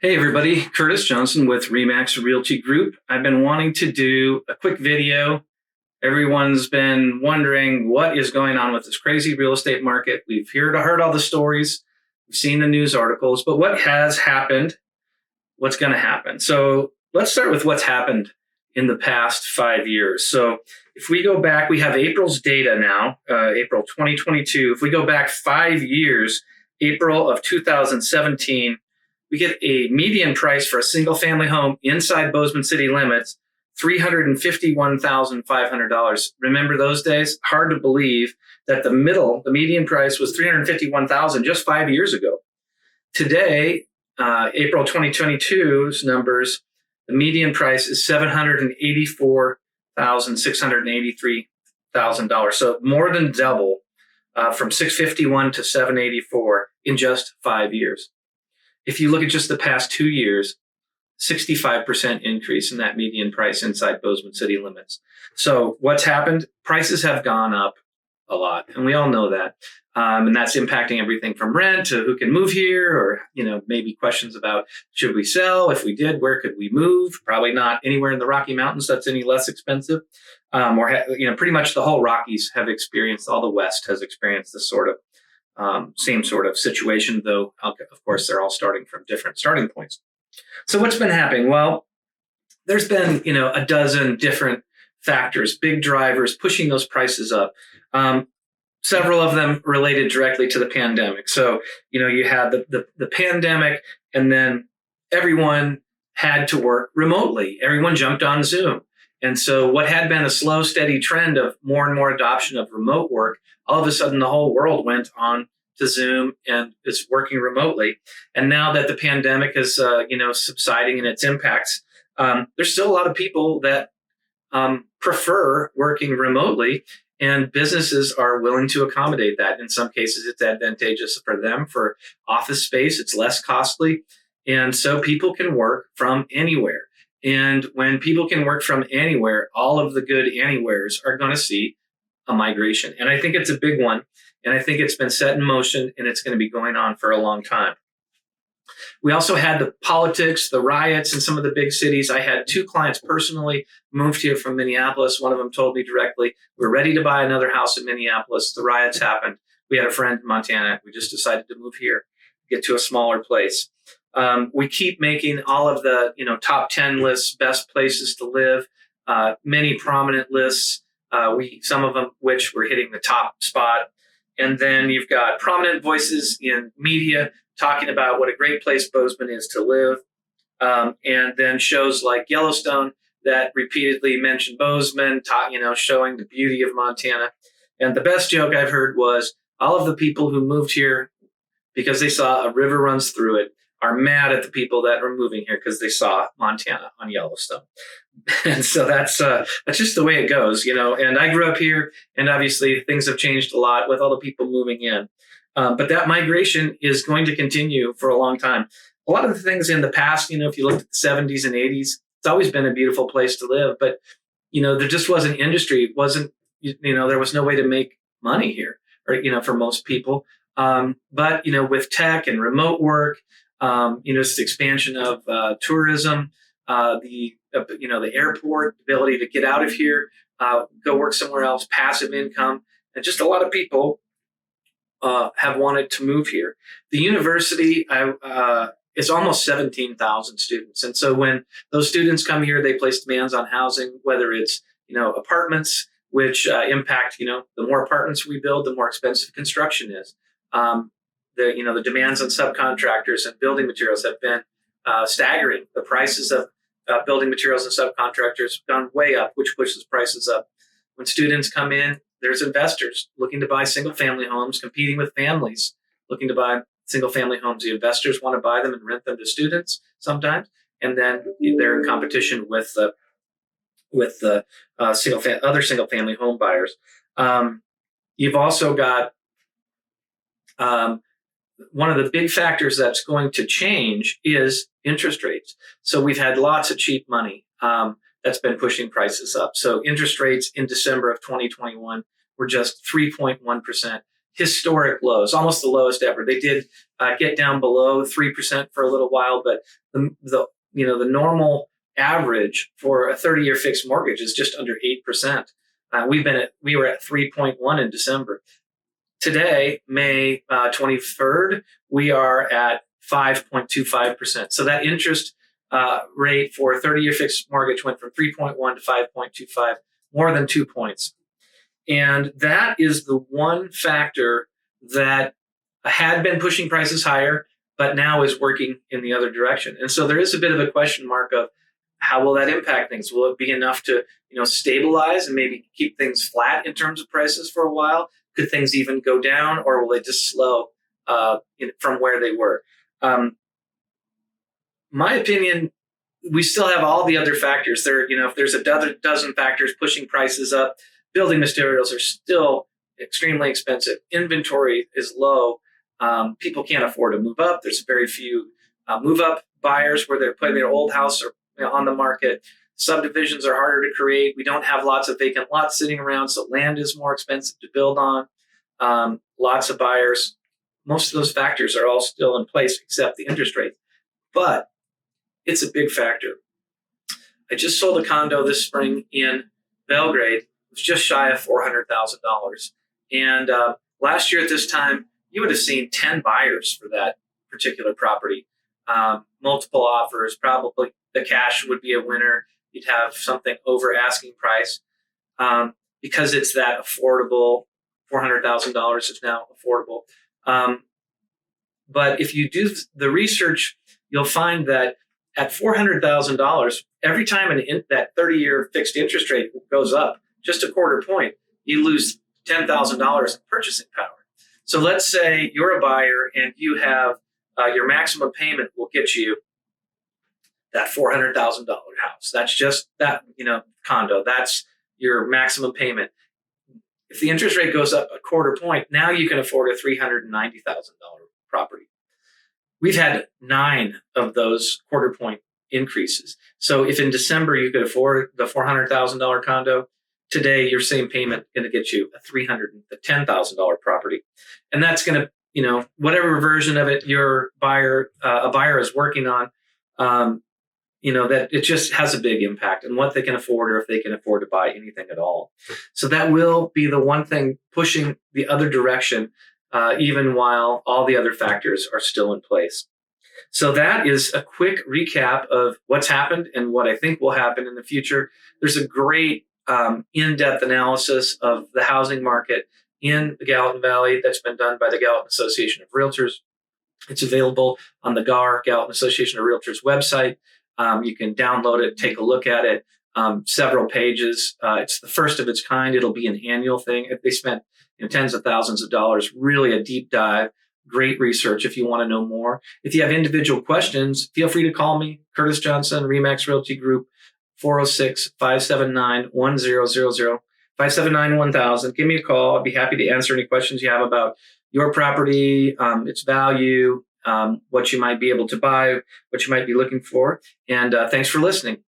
Hey everybody, Curtis Johnson with Remax Realty Group. I've been wanting to do a quick video. Everyone's been wondering what is going on with this crazy real estate market. We've heard all the stories, we've seen the news articles, but what has happened? What's going to happen? So let's start with what's happened in the past 5 years. So if we go back, we have April's data now, April 2022. If we go back 5 years, April of 2017, we get a median price for a single family home inside Bozeman city limits, $351,500. Remember those days? Hard to believe that the median price was $351,000 just 5 years ago. Today, April 2022's numbers, the median price is $784,683,000. So more than double, from $651 to $784 in just 5 years. If you look at just the past 2 years, 65% increase in that median price inside Bozeman city limits. So what's happened? Prices have gone up a lot, and we all know that. And that's impacting everything from rent to who can move here, or maybe questions about should we sell? If we did, where could we move? Probably not anywhere in the Rocky Mountains that's any less expensive. Pretty much the whole Rockies have experienced, all the West has experienced this sort of same sort of situation, though, of course, they're all starting from different starting points. So what's been happening? Well, there's been, a dozen different factors, big drivers pushing those prices up. Several of them related directly to the pandemic. So, you had the pandemic, and then everyone had to work remotely. Everyone jumped on Zoom. And so what had been a slow, steady trend of more and more adoption of remote work, all of a sudden the whole world went on to Zoom and is working remotely. And now that the pandemic is, subsiding in its impacts, there's still a lot of people that prefer working remotely, and businesses are willing to accommodate that. In some cases, it's advantageous for them for office space. It's less costly. And so people can work from anywhere. And when people can work from anywhere, all of the good anywheres are going to see a migration. And I think it's a big one. And I think it's been set in motion, and it's going to be going on for a long time. We also had the politics, the riots in some of the big cities. I had 2 clients personally moved here from Minneapolis. One of them told me directly, we're ready to buy another house in Minneapolis. The riots happened. We had a friend in Montana. We just decided to move here, get to a smaller place. We keep making all of the top 10 lists, best places to live, many prominent lists, some of them which we're hitting the top spot. And then you've got prominent voices in media talking about what a great place Bozeman is to live. And then shows like Yellowstone that repeatedly mention Bozeman, showing the beauty of Montana. And the best joke I've heard was all of the people who moved here because they saw a river runs through it are mad at the people that are moving here because they saw Montana on Yellowstone. And so that's just the way it goes, and I grew up here, and obviously things have changed a lot with all the people moving in. But that migration is going to continue for a long time. A lot of the things in the past, if you looked at the 70s and 80s, it's always been a beautiful place to live, but, there just wasn't industry. It wasn't, there was no way to make money here, or, for most people. But, with tech and remote work, it's the expansion of tourism, the airport, the ability to get out of here, go work somewhere else, passive income, and just a lot of people have wanted to move here. The university is almost 17,000 students, and so when those students come here, they place demands on housing, whether it's apartments, which impact the more apartments we build, the more expensive construction is. The demands on subcontractors and building materials have been staggering. The prices of building materials and subcontractors have gone way up, which pushes prices up. When students come in, there's investors looking to buy single-family homes, competing with families looking to buy single-family homes. The investors want to buy them and rent them to students sometimes, and then they're in competition with the other single-family home buyers. You've also got one of the big factors that's going to change is interest rates. So we've had lots of cheap money that's been pushing prices up. So interest rates in December of 2021 were just 3.1%, historic lows, almost the lowest ever. They did get down below 3% for a little while, but the normal average for a 30-year fixed mortgage is just under 8%. We were at 3.1 in December. Today, May 23rd, we are at 5.25%. So that interest rate for a 30-year fixed mortgage went from 3.1 to 5.25, more than 2 points. And that is the one factor that had been pushing prices higher, but now is working in the other direction. And so there is a bit of a question mark of how will that impact things? Will it be enough to, stabilize and maybe keep things flat in terms of prices for a while? Could things even go down, or will they just slow from where they were? My opinion, we still have all the other factors. If there's a dozen factors pushing prices up, building materials are still extremely expensive. Inventory is low. People can't afford to move up. There's very few move-up buyers where they're putting their old house or on the market. Subdivisions are harder to create. We don't have lots of vacant lots sitting around, so land is more expensive to build on. Lots of buyers. Most of those factors are all still in place except the interest rate. But it's a big factor. I just sold a condo this spring in Belgrade. It was just shy of $400,000. And last year at this time, you would have seen 10 buyers for that particular property. Multiple offers, probably the cash would be a winner. You'd have something over asking price because it's that affordable. $400,000 is now affordable. But if you do the research, you'll find that at $400,000, every time that 30-year fixed interest rate goes up just a quarter point, you lose $10,000 in purchasing power. So let's say you're a buyer and you have your maximum payment will get you that $400,000 house. That's just that, condo. That's your maximum payment. If the interest rate goes up a quarter point, now you can afford a $390,000 property. We've had 9 of those quarter point increases. So if in December you could afford the $400,000 condo, today your same payment is going to get you a $310,000 property. And that's going to, whatever version of it a buyer is working on, that it just has a big impact on what they can afford or if they can afford to buy anything at all. So that will be the one thing pushing the other direction, even while all the other factors are still in place. So that is a quick recap of what's happened and what I think will happen in the future. There's a great in-depth analysis of the housing market in the Gallatin Valley that's been done by the Gallatin Association of Realtors. It's available on the GAR, Gallatin Association of Realtors website. You can download it, take a look at it, several pages. It's the first of its kind. It'll be an annual thing. They spent tens of thousands of dollars, really a deep dive, great research if you want to know more. If you have individual questions, feel free to call me, Curtis Johnson, Remax Realty Group, 406-579-1000, 579-1000. Give me a call. I'd be happy to answer any questions you have about your property, its value, what you might be able to buy, what you might be looking for. And thanks for listening.